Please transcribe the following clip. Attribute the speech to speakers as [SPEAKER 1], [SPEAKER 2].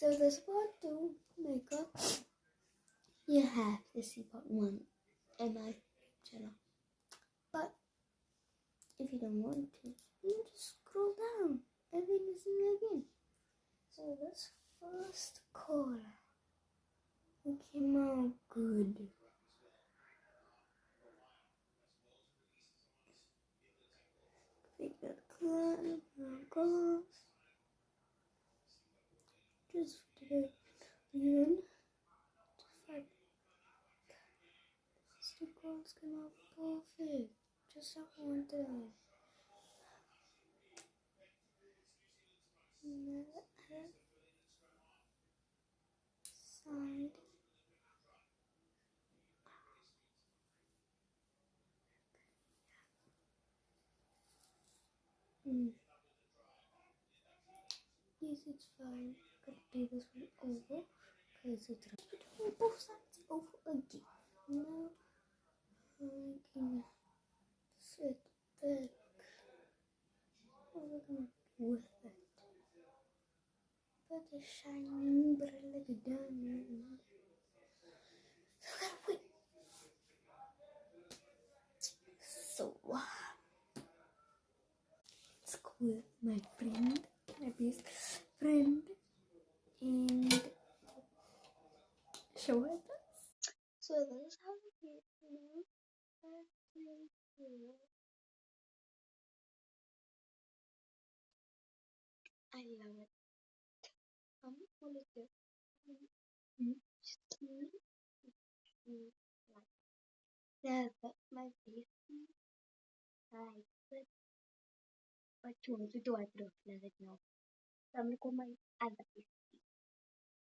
[SPEAKER 1] So there's part 2 makeup. You have to see part 1 in my channel. But if you don't want to, you can just scroll down and then you see me again. So this first color came out good. Pick that colors. Just did it again. The colors came out perfect. Just like I wanted. Side. Yes, it's fine. I'm gonna do this one over because it's on both sides over again. Now I can sit back. What am I gonna do with it? But it's shining, but I like a diamond. So I gotta wait. So let's go with my friend, my best friend, and show her this. So this is how it is now. I love it. What is this? Yeah, but my face like it. But you want to do I put off it now. So I'm gonna go my other face.